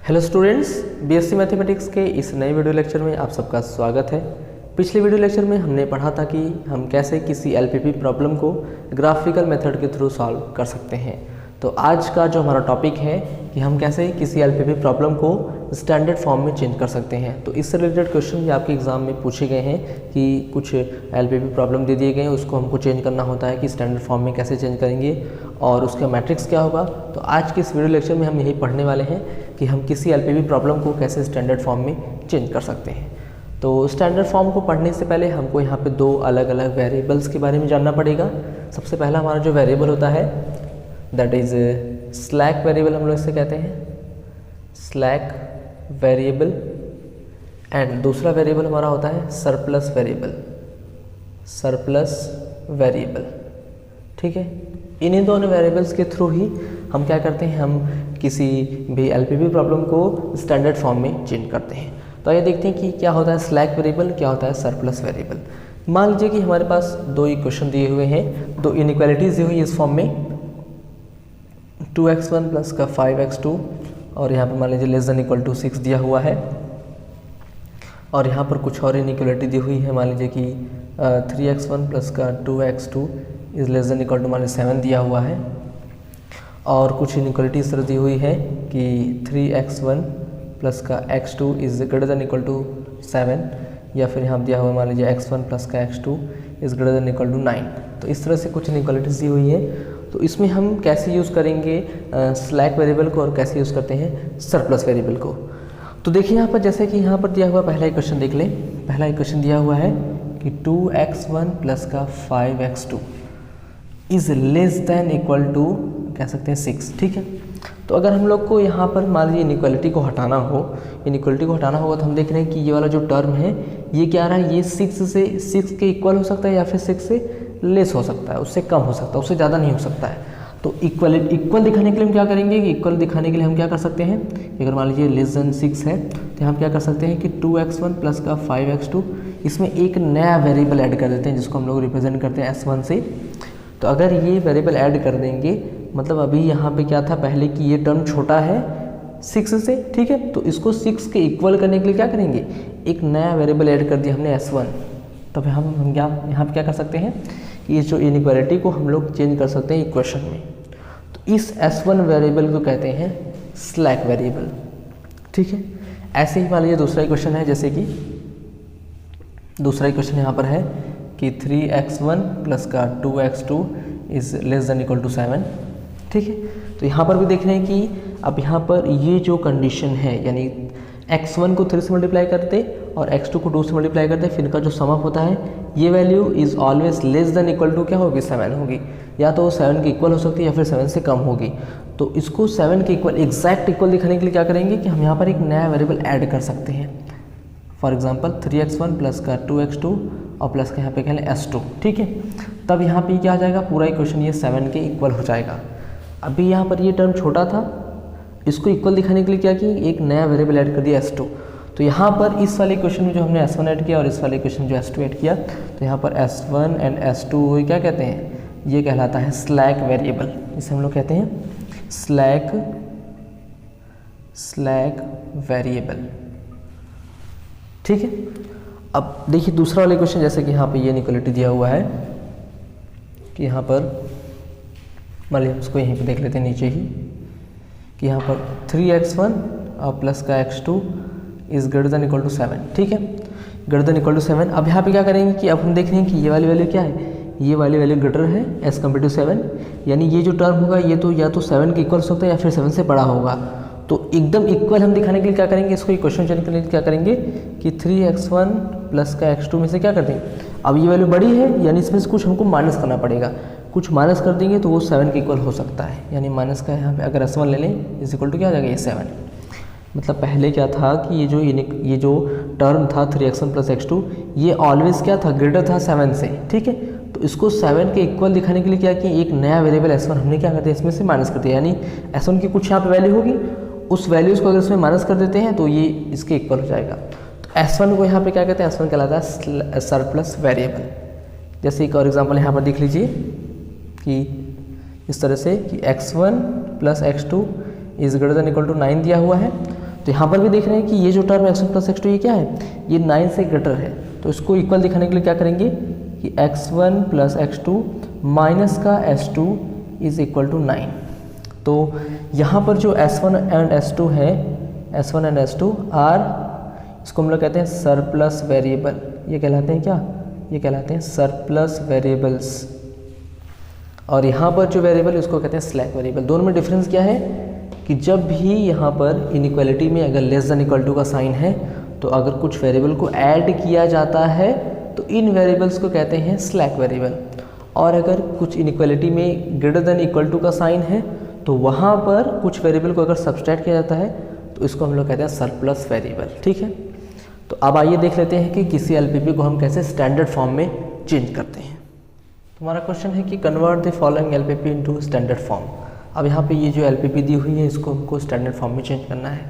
Hello students, BSc mathematics के इस नए वीडियो लेक्चर में आप सबका स्वागत है। पिछले वीडियो लेक्चर में हमने पढ़ा था कि हम कैसे किसी एलपीपी प्रॉब्लम को ग्राफिकल मेथड के थ्रू सॉल्व कर सकते हैं। तो आज का जो हमारा टॉपिक है कि हम कैसे किसी एलपीपी प्रॉब्लम को स्टैंडर्ड फॉर्म में चेंज कर सकते हैं। तो इससे रिलेटेड क्वेश्चन भी आपके एग्जाम में पूछे गए हैं कि कुछ एलपीपी प्रॉब्लम दे दिए गए हैं, उसको हमको चेंज करना होता है कि स्टैंडर्ड फॉर्म में कैसे चेंज करेंगे और उसका मैट्रिक्स क्या होगा। तो आज के इस वीडियो लेक्चर में हम यही पढ़ने वाले हैं कि हम किसी एलपीपी प्रॉब्लम को कैसे स्टैंडर्ड फॉर्म में चेंज कर सकते हैं। तो स्टैंडर्ड फॉर्म को पढ़ने से पहले हमको यहाँ पे दो अलग अलग वेरिएबल्स के बारे में जानना पड़ेगा। सबसे पहला हमारा जो वेरिएबल होता है दैट इज़ स्लैक वेरिएबल, हम लोग इसे कहते हैं स्लैक वेरिएबल। एंड दूसरा वेरिएबल हमारा होता है सरप्लस वेरिएबल, सरप्लस वेरिएबल। ठीक है, इन्हीं दोनों वेरिएबल्स के थ्रू ही हम क्या करते हैं, हम किसी भी एलपीपी प्रॉब्लम को स्टैंडर्ड फॉर्म में चेंज करते हैं। तो आइए देखते हैं कि क्या होता है स्लैक वेरिएबल, क्या होता है सरप्लस वेरिएबल। मान लीजिए कि हमारे पास दो इक्वेशन दिए हुए हैं, दो इनइक्वालिटीज दी हुई इस फॉर्म में 2x1 प्लस का 5x2 और यहाँ पर मान लीजिए लेस देन इक्वल टू 6 दिया हुआ है। और यहाँ पर कुछ और इनइक्वालिटी दी हुई है, मान लीजिए कि 3x1 प्लस का 2x2 is less than equal to मान लीजिए 7 दिया हुआ है। और कुछ इनइक्वालिटी इस तरह दी हुई है कि 3x1 प्लस का x2 is greater than equal to 7, या फिर यहाँ दिया हुआ मान लीजिए x1 प्लस का x2 is greater than equal to 9। तो इस तरह से कुछ इनइक्वालिटीज दी हुई है। तो इसमें हम कैसे यूज़ करेंगे स्लैक वेरिएबल को और कैसे यूज़ करते हैं सरप्लस वेरिएबल को। तो देखिए यहाँ पर जैसे कि यहाँ पर दिया हुआ पहला इक्वेशन देख लें। पहला इक्वेशन दिया हुआ है कि 2x1 प्लस का 5x2 is less than equal to कह सकते हैं 6। ठीक है, तो अगर हम लोग को यहाँ पर मान लीजिए इनइक्वालिटी को हटाना होगा तो हम देख रहे हैं कि ये वाला जो टर्म है ये क्या आ रहा है, ये 6 के इक्वल हो सकता है या फिर 6 से लेस हो सकता है, उससे कम हो सकता है, उससे ज़्यादा नहीं हो सकता है। तो इक्वल दिखाने के लिए हम क्या करेंगे कि इक्वल दिखाने के लिए हम क्या कर सकते हैं, अगर मान लीजिए लेस देन 6 है तो हम क्या कर सकते हैं कि 2x1 प्लस का 5x2 इसमें एक नया वेरिएबल ऐड कर देते हैं जिसको हम लोग रिप्रेजेंट करते हैं s1 से। तो अगर ये वेरिएबल ऐड कर देंगे मतलब अभी यहाँ पे क्या था पहले कि ये टर्म छोटा है 6 से, ठीक है, तो इसको 6 के इक्वल करने के लिए क्या करेंगे, एक नया वेरिएबल ऐड कर दिया हमने s1। तब हम क्या यहाँ पे क्या कर सकते हैं कि इस जो इनइक्वालिटी को हम लोग चेंज कर सकते हैं इक्वेशन में। तो इस s1 वेरिएबल को कहते हैं स्लैक वेरिएबल। ठीक है, ऐसे ही मान लीजिए दूसरा इक्वेशन है, जैसे कि दूसरा इक्वेशन यहाँ पर है कि 3x1 प्लस का 2x2 is less than equal to 7। ठीक है, तो यहाँ पर भी देख रहे हैं कि अब यहाँ पर ये जो कंडीशन है यानी x1 को 3 से मल्टीप्लाई करते और x2 को 2 से मल्टीप्लाई करते, फिर इनका जो सम अप होता है ये value is always less than equal to क्या होगी, 7 होगी। या तो 7 के इक्वल हो सकती है या फिर 7 से कम होगी। तो इसको 7 के इक्वल एग्जैक्ट इक्वल दिखाने के लिए क्या करेंगे कि हम यहाँ पर एक नया वेरिएबल ऐड कर सकते हैं। फॉर एग्जाम्पल 3x1 प्लस का 2x2 और प्लस का यहाँ पे क्या है s2। ठीक है, तब यहाँ पे क्या आ जाएगा, पूरा इक्वेशन ये 7 के इक्वल हो जाएगा। अभी यहाँ पर ये टर्म छोटा था, इसको इक्वल दिखाने के लिए क्या किया, एक नया वेरिएबल ऐड कर दिया s2। तो यहाँ पर इस वाले इक्वेशन में जो हमने s1 ऐड किया और इस वाले इक्वेशन में जो s2 ऐड किया, तो यहाँ पर s1 एंड s2 क्या कहते हैं, ये कहलाता है स्लैक वेरिएबल। इसे हम लोग कहते हैं स्लैक वेरिएबल। ठीक है, अब देखिए दूसरा वाला इक्वेशन, जैसे कि यहाँ पे ये इनइक्वालिटी दिया हुआ है कि यहाँ पर मान लीजिए उसको यहीं पे देख लेते हैं नीचे ही कि यहाँ पर 3x1 और प्लस का x2 is greater than equal to 7। ठीक है, ग्रेटर देन इक्वल टू 7। अब यहाँ पे क्या करेंगे कि अब हम देख रहे हैं कि ये वाली वैल्यू क्या है, ये वाली वैल्यू ग्रेटर है एज कम्पेयर टू 7, यानी ये जो टर्म होगा ये तो या तो 7 के इक्वल हो सकता है या फिर 7 से बड़ा होगा। तो एकदम इक्वल हम दिखाने के लिए क्या करेंगे, इसको इक्वेशन चेंज करने के लिए क्या करेंगे कि 3x1 प्लस का x2 में से क्या कर देंगे, अब ये वैल्यू बड़ी है यानी इसमें से कुछ हमको माइनस करना पड़ेगा, कुछ माइनस कर देंगे तो वो 7 के इक्वल हो सकता है। यानी माइनस का यहाँ पे अगर s1 ले लें इज इक्वल टू क्या आ जाएगा, ये 7। मतलब पहले क्या था कि ये जो टर्म था 3x1 प्लस x2 ये ऑलवेज क्या था, ग्रेटर था 7 से। ठीक है, तो इसको 7 के इक्वल दिखाने के लिए क्या किया, एक नया वेरिएबल s1 हमने क्या कर दिया, इसमें से माइनस कर दिया। यानी s1 की कुछ यहाँ पे वैल्यू होगी, उस वैल्यूज़ को अगर इसमें माइनस कर देते हैं तो ये इसके इक्वल हो जाएगा। तो s1 को यहाँ पे क्या कहते हैं, s1 कहलाता है सरप्लस वेरिएबल। जैसे एक और एग्जांपल यहाँ पर देख लीजिए कि इस तरह से कि x1 plus x2 is greater than equal to 9 दिया हुआ है। तो यहाँ पर भी देख रहे हैं कि ये जो टर्म x1 प्लस x2 ये क्या है, ये 9 से ग्रेटर है। तो इसको इक्वल दिखाने के लिए क्या करेंगे कि x1 प्लस x2 माइनस का s2 इज इक्वल टू 9। तो यहाँ पर जो s1 एंड s2 है, s1 एंड s2 आर, इसको हम लोग कहते हैं सरप्लस वेरिएबल। ये कहलाते हैं क्या, ये कहलाते हैं सरप्लस वेरिएबल्स। और यहाँ पर जो वेरिएबल उसको कहते हैं स्लैक वेरिएबल। दोनों में डिफरेंस क्या है कि जब भी यहाँ पर इनइक्वालिटी में अगर लेस देन इक्वल टू का साइन है तो अगर कुछ वेरिएबल को ऐड किया जाता है तो इन वेरिएबल्स को कहते हैं स्लैक वेरिएबल, और अगर कुछ इनइक्वालिटी में ग्रेटर देन इक्वल टू का साइन है तो वहाँ पर कुछ वेरिएबल को अगर सब्सट्रैक्ट किया जाता है तो इसको हम लोग कहते हैं सरप्लस वेरिएबल। ठीक है, तो अब आइए देख लेते हैं कि किसी एलपीपी को हम कैसे स्टैंडर्ड फॉर्म में चेंज करते हैं। हमारा क्वेश्चन है कि convert the following LPP into standard form. अब यहाँ पे ये जो एलपीपी दी हुई है इसको हमको स्टैंडर्ड फॉर्म में चेंज करना है।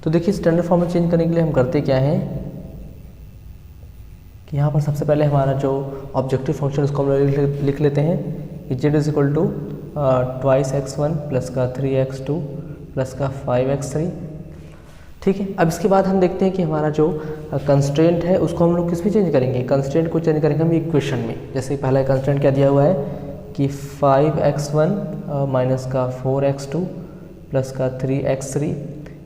तो देखिए स्टैंडर्ड फॉर्म में चेंज करने के लिए हम करते क्या है कि यहाँ पर सबसे पहले हमारा जो ऑब्जेक्टिव फंक्शन उसको हम लोग लिख लेते हैं कि z is equal to twice x1 plus का 3x2 प्लस का 5x3। ठीक है, अब इसके बाद हम देखते हैं कि हमारा जो कंस्ट्रेंट है उसको हम लोग किस में चेंज करेंगे। कंस्ट्रेंट को चेंज करेंगे हम इक्वेशन में। जैसे पहला कंस्ट्रेंट क्या दिया हुआ है कि 5x1 माइनस का 4x2 प्लस का 3x3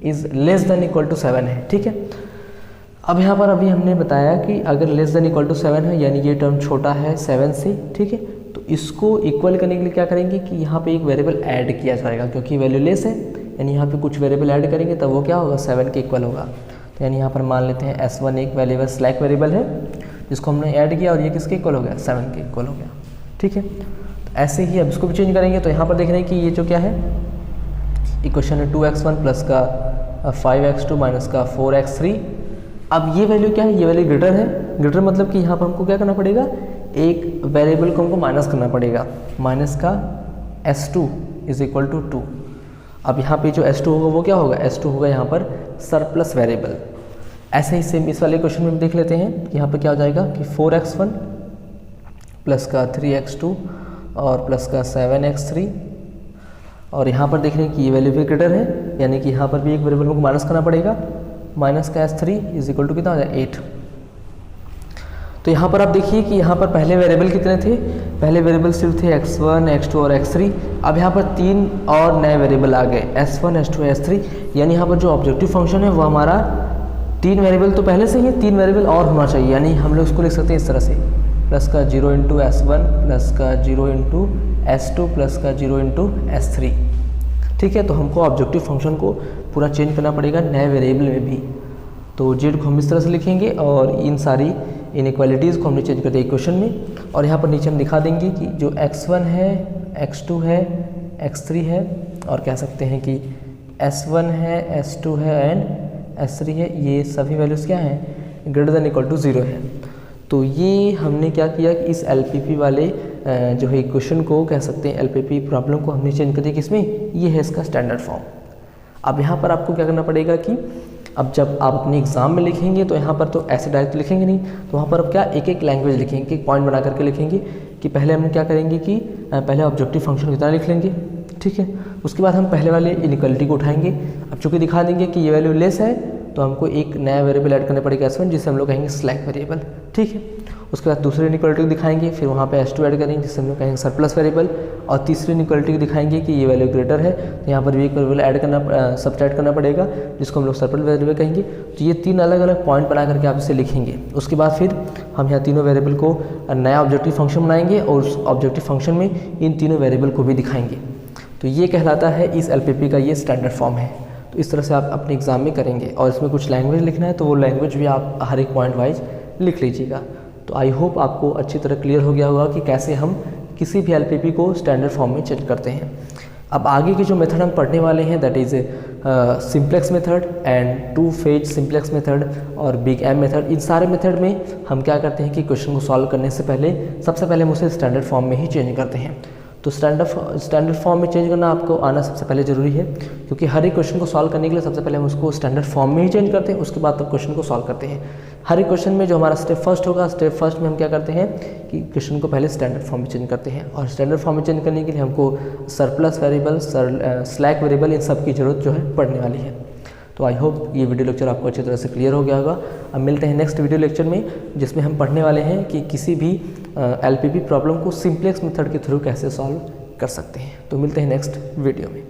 is less than equal to 7 है। ठीक है, अब यहाँ पर अभी हमने बताया कि अगर लेस देन इक्वल टू 7 है यानी ये टर्म छोटा है 7 से। ठीक है, तो इसको इक्वल करने के लिए क्या करेंगे कि यहाँ पे एक वेरिएबल ऐड किया जाएगा क्योंकि वैल्यू लेस है, यानी यहाँ पे कुछ वेरिएबल ऐड करेंगे तब वो क्या होगा 7 के इक्वल होगा। तो यानी यहाँ पर मान लेते हैं s1 एक वेरिएबल स्लैक वेरिएबल है जिसको हमने ऐड किया और ये किसके इक्वल हो गया 7 के इक्वल हो गया। ठीक है, तो ऐसे ही अब इसको भी चेंज करेंगे। तो यहाँ पर देख रहे हैं कि ये जो क्या है इक्वेशन है 2x1 प्लस का 5x2 माइनस का 4x3। अब ये वैल्यू क्या है, ये वैल्यू ग्रेटर है। ग्रेटर मतलब कि यहाँ पर हमको क्या करना पड़ेगा, एक वेरिएबल को हमको माइनस करना पड़ेगा। माइनस का s2 इज इक्वल टू 2। अब यहाँ पे जो s2 होगा वो क्या होगा, s2 होगा यहाँ पर सरप्लस वेरिएबल। ऐसे ही सेम इस वाले क्वेश्चन में भी देख लेते हैं कि यहाँ पर क्या हो जाएगा कि 4x1 प्लस का 3x2 और प्लस का 7x3। और यहाँ पर देख रहे हैं कि ये वैल्यू भी ग्रेटर है, यानी कि यहाँ पर भी एक वेरिएबल को माइनस करना पड़ेगा। माइनस का s3 इज इक्वल टू कितना हो जाए 8। तो यहाँ पर आप देखिए कि यहाँ पर पहले वेरिएबल कितने थे, पहले वेरिएबल सिर्फ थे x1, x2 और x3। अब यहाँ पर 3 और नए वेरिएबल आ गए s1, s2, s3। यानी यहाँ पर जो ऑब्जेक्टिव फंक्शन है वो हमारा 3 वेरिएबल तो पहले से ही है, 3 वेरिएबल और होना चाहिए। यानी हम लोग इसको लिख सकते हैं इस तरह से प्लस का 0 इंटू s1 प्लस का 0 इंटू s2 प्लस का 0 इंटू s3। ठीक है, तो हमको ऑब्जेक्टिव फंक्शन को पूरा चेंज करना पड़ेगा नए वेरिएबल में भी। तो जेड को हम इस तरह से लिखेंगे और इन सारी इनइक्वालिटीज़ को हमने चेंज कर दिया इक्वेशन में। और यहाँ पर नीचे हम दिखा देंगे कि जो x1 है, x2 है, x3 है, और कह सकते हैं कि s1 है, s2 है एंड s3 है, ये सभी वैल्यूज़ क्या हैं ग्रेटर देन इक्वल टू 0 है। तो ये हमने क्या किया कि इस एलपीपी वाले जो है इक्वेशन को कह सकते हैं एलपीपी प्रॉब्लम को हमने चेंज कर दिया किसमें, ये है इसका स्टैंडर्ड फॉर्म। अब यहाँ पर आपको क्या करना पड़ेगा कि अब जब आप अपने एग्जाम में लिखेंगे तो यहाँ पर तो ऐसे डायरेक्ट लिखेंगे नहीं, तो वहाँ पर अब क्या एक एक लैंग्वेज लिखेंगे, एक पॉइंट बना करके लिखेंगे कि पहले हम क्या करेंगे कि पहले ऑब्जेक्टिव फंक्शन कितना लिख लेंगे। ठीक है, उसके बाद हम पहले वाले इनइक्वालिटी को उठाएंगे। अब चूँकि दिखा देंगे कि ये वैल्यू लेस है तो हमको एक नया वेरिएबल ऐड करना पड़ेगा s1, जिसे हम लोग कहेंगे स्लैक वेरिएबल। ठीक है, उसके बाद दूसरे इनइक्वालिटी को दिखाएंगे, फिर वहाँ पे s2 ऐड करेंगे जिसे हम लोग कहेंगे सरप्लस वेरिएबल, और तीसरी इनइक्वालिटी को दिखाएंगे कि ये वैल्यू ग्रेटर है तो यहाँ पर भी एक वेरिएबल ऐड करना सब्ट्रैक्ट करना पड़ेगा जिसको हम लोग सरप्लस वेरिएबल कहेंगे। तो ये 3 अलग अलग पॉइंट बना करके आप इसे लिखेंगे। उसके बाद फिर हम यहाँ तीनों वेरिएबल को नया ऑब्जेक्टिव फंक्शन बनाएंगे और उस ऑब्जेक्टिव फंक्शन में इन तीनों वेरिएबल को भी दिखाएंगे। तो ये कहलाता है इस एलपीपी का ये स्टैंडर्ड फॉर्म है। तो इस तरह से आप अपने एग्जाम में करेंगे, और इसमें कुछ लैंग्वेज लिखना है तो वो लैंग्वेज भी आप हर एक पॉइंट वाइज लिख लीजिएगा। तो आई होप आपको अच्छी तरह क्लियर हो गया होगा कि कैसे हम किसी भी एलपीपी को स्टैंडर्ड फॉर्म में चेंज करते हैं। अब आगे के जो मेथड हम पढ़ने वाले हैं that is simplex method and 2 phase simplex method और बिग एम मेथड। इन सारे मेथड में हम क्या करते हैं कि क्वेश्चन को सॉल्व करने से पहले सबसे पहले हम उसे स्टैंडर्ड फॉर्म में ही चेंज करते हैं। तो स्टैंडर्ड फॉर्म में चेंज करना आपको आना सबसे पहले ज़रूरी है, क्योंकि हर एक क्वेश्चन को सॉल्व करने के लिए सबसे पहले हम उसको स्टैंडर्ड फॉर्म में ही चेंज करते हैं, उसके बाद तब क्वेश्चन को सॉल्व करते हैं। हर एक क्वेश्चन में जो हमारा स्टेप फर्स्ट होगा, स्टेप फर्स्ट में हम क्या करते हैं कि क्वेश्चन को पहले स्टैंडर्ड फॉर्म में चेंज करते हैं, और स्टैंडर्ड फॉर्म में चेंज करने के लिए हमको सरप्लस वेरिएबल, स्लैक वेरिएबल, इन सब की ज़रूरत जो है पड़ने वाली है। तो आई होप ये वीडियो लेक्चर आपको अच्छी तरह से क्लियर हो गया होगा। अब मिलते हैं नेक्स्ट वीडियो लेक्चर में, जिसमें हम पढ़ने वाले हैं कि किसी भी LPP प्रॉब्लम को सिंप्लेक्स मेथड के थ्रू कैसे सॉल्व कर सकते हैं। तो मिलते हैं नेक्स्ट वीडियो में।